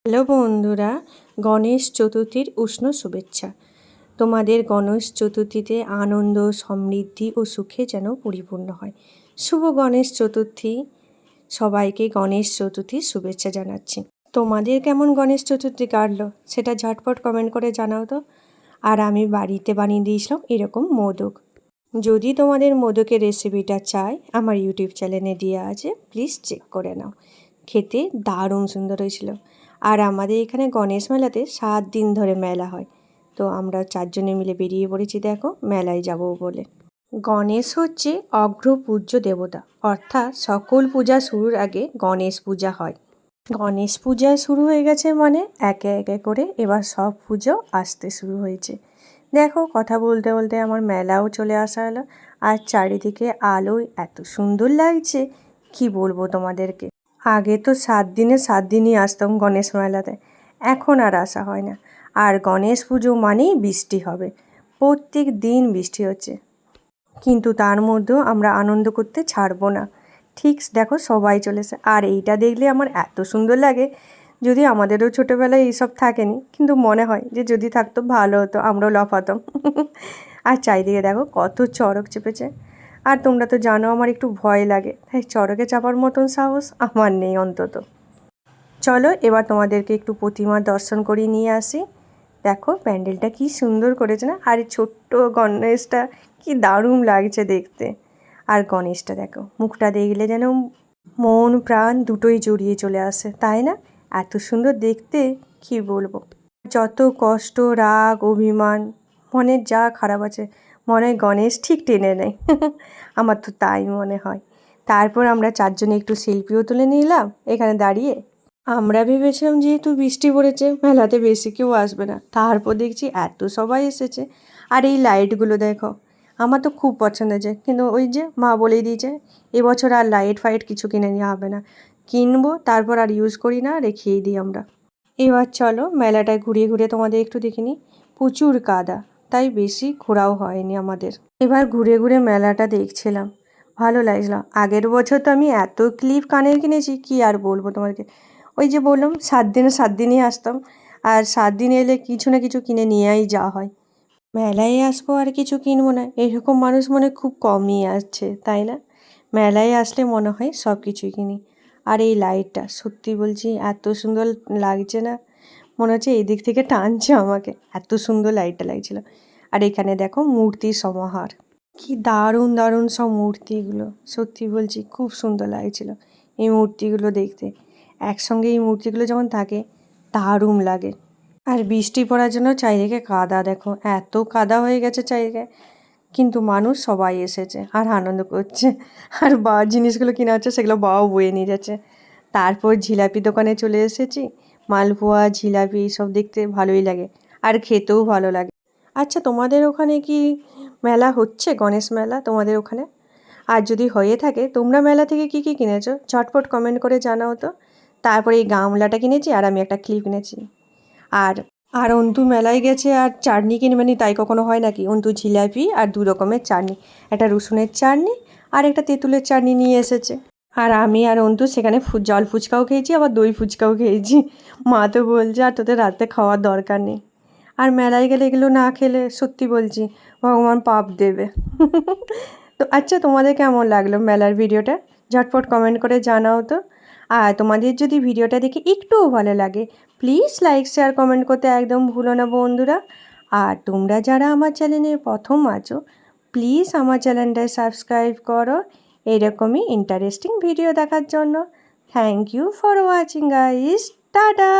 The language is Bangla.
হ্যালো বন্ধুরা, গণেশ চতুর্থীর উষ্ণ শুভেচ্ছা। তোমাদের গণেশ চতুর্থীতে আনন্দ, সমৃদ্ধি ও সুখে যেন পরিপূর্ণ হয়। শুভ গণেশ চতুর্থী। সবাইকে গণেশ চতুর্থীর শুভেচ্ছা জানাচ্ছি। তোমাদের কেমন গণেশ চতুর্থী কাটলো সেটা ঝটপট কমেন্ট করে জানাও তো। আর আমি বাড়িতে বানিয়ে দিয়েছিলাম এরকম মোদক। যদি তোমাদের মোদকের রেসিপিটা চাই, আমার ইউটিউব চ্যানেলে দেওয়া আছে, প্লিজ চেক করে নাও। খেতে দারুণ সুন্দর হয়েছিল। আর আমাদের এখানে গণেশ মেলাতে 7 দিন ধরে মেলা হয়। তো আমরা 4 জনে মিলে বেরিয়ে পড়েছি দেখো মেলায় যাব বলে। গণেশ হচ্ছে অগ্রপূজ্য দেবতা, অর্থাৎ সকল পূজা শুরুর আগে গণেশ পূজা হয়। গণেশ পূজা শুরু হয়ে গেছে মানে একে একে করে এবার সব পুজো আসতে শুরু হয়েছে। দেখো কথা বলতে বলতে আমার মেলাও চলে আসা হলো। আর চারিদিকে আলোয় এত সুন্দর লাগছে, কি বলবো তোমাদেরকে। আগে তো 7 দিনে 7 দিনই আসতাম গণেশ মেলাতে, এখন আর আসা হয় না। আর গণেশ পুজো মানেই বৃষ্টি হবে, প্রত্যেক দিন বৃষ্টি হচ্ছে, কিন্তু তার মধ্যেও আমরা আনন্দ করতে ছাড়বো না। ঠিক দেখো সবাই চলেছে। আর এইটা দেখলে আমার এত সুন্দর লাগে, যদি আমাদেরও ছোটোবেলায় এইসব থাকেনি, কিন্তু মনে হয় যে যদি থাকতো ভালো হতো, আমরাও লাফাতাম। আর চারিদিকে দেখো কত চড়ক চেপেছে। আর তোমরা তো জানো আমার একটু ভয় লাগে, তাই চড়কে চাপার মতন সাহস আমার নেই অন্তত। চলো এবার তোমাদেরকে একটু প্রতিমার দর্শন করিয়ে নিয়ে আসি। দেখো প্যান্ডেলটা কি সুন্দর করেছে না? আর এই ছোট্ট গণেশটা কি দারুণ লাগছে দেখতে। আর গণেশটা দেখো, মুখটা দেখলে যেন মন প্রাণ দুটোই জড়িয়ে চলে আসে, তাই না? এত সুন্দর দেখতে, কি বলবো। যত কষ্ট, রাগ, অভিমান, মনের যা খারাপ আছে, মনে হয় গণেশ ঠিক টেনে নেয়। আমার তো তাই মনে হয়। তারপর আমরা 4 জনে একটু সেলফিও তুলে নিলাম এখানে দাঁড়িয়ে। আমরা ভেবেছিলাম যেহেতু বৃষ্টি পড়েছে মেলাতে বেশি কেউ আসবে না, তারপর দেখছি এত সবাই এসেছে। আর এই লাইটগুলো দেখো, আমার তো খুব পছন্দ হয়েছে, কিন্তু ওই যে মা বলেই দিয়েছে এবছর আর লাইট ফাইট কিছু কিনে নেওয়া হবে না, কিনবো তারপর আর ইউজ করি না, রেখেই দিই আমরা। এবার চলো মেলাটায় ঘুরিয়ে ঘুরিয়ে তোমাদের একটু দেখিনি। প্রচুর কাদা, তাই বেশি ঘোরাও হয়নি আমাদের। এবার ঘুরে ঘুরে মেলাটা দেখছিলাম, ভালো লাগছিল। আগের বছর তো আমি এত ক্লিপ কানের কিনেছি, কি আর বলবো তোমাদেরকে। ওই যে বললাম 7 দিনে 7 দিনই আসতাম, আর 7 দিন এলে কিছু না কিছু কিনে নিয়েই যাওয়া হয়। মেলায় আসবো আর কিছু কিনবো না এরকম মানুষ মনে খুব কমই আসছে, তাই না? মেলায় আসলে মনে হয় সব কিছুই কিনি। আর এই লাইটটা সত্যি বলছি এত সুন্দর লাগছে না, মনে হচ্ছে এই দিক থেকে টানছে আমাকে, এত সুন্দর লাইটটা লাগছিল। আর এখানে দেখো মূর্তির সমাহার, কি দারুণ দারুণ সব মূর্তিগুলো, সত্যি বলছি খুব সুন্দর লাগছিল এই মূর্তিগুলো দেখতে। একসঙ্গে এই মূর্তিগুলো যখন থাকে দারুণ লাগে। আর বৃষ্টি পড়ার জন্য চারিদিকে কাদা, দেখো এত কাদা হয়ে গেছে চারিদিকে, কিন্তু মানুষ সবাই এসেছে আর আনন্দ করছে। আর জিনিসগুলো কিনা হচ্ছে সেগুলো বাবাও বয়ে নিয়ে যাচ্ছে। তারপর জিলাপি দোকানে চলে এসেছি। মালপোয়া, জিলাপি এইসব দেখতে ভালোই লাগে, আর খেতেও ভালো লাগে। আচ্ছা তোমাদের ওখানে কি মেলা হচ্ছে, গণেশ মেলা তোমাদের ওখানে? আর যদি হয়ে থাকে তোমরা মেলা থেকে কি কি কিনেছো ঝটপট কমেন্ট করে জানাও তো। তারপরে এই গামলাটা কিনেছি, আর আমি একটা ক্লিপ কিনেছি। আর আর অন্তু মেলায় গেছে আর চাটনি কিনবে নি, তাই কখনো হয় নাকি? অন্তু জিলাপি আর 2 রকমের চাটনি, একটা রসুনের চাটনি আর একটা তেঁতুলের চাটনি নিয়ে এসেছে। আর আমি আর অন্তু সেখানে জল ফুচকাও খেয়েছি, আবার দই ফুচকাও খেয়েছি। মা তো বলছে আর তোদের রাতে খাওয়ার দরকার নেই। আর মেলায় গেলে এগুলো না খেলে সত্যি বলছি ভগবান পাপ দেবে। তো আচ্ছা তোমাদের কেমন লাগলো মেলার ভিডিওটা, ঝটপট কমেন্ট করে জানাও তো। আর তোমাদের যদি ভিডিওটা দেখে একটুও ভালো লাগে, প্লিজ লাইক শেয়ার কমেন্ট করতে একদম ভুলো না বন্ধুরা। আর তোমরা যারা আমার চ্যানেলে প্রথম আছো, প্লিজ আমার চ্যানেলটায় সাবস্ক্রাইব করো এরকমই ইন্টারেস্টিং ভিডিও দেখার জন্য। Thank you for watching guys, tata.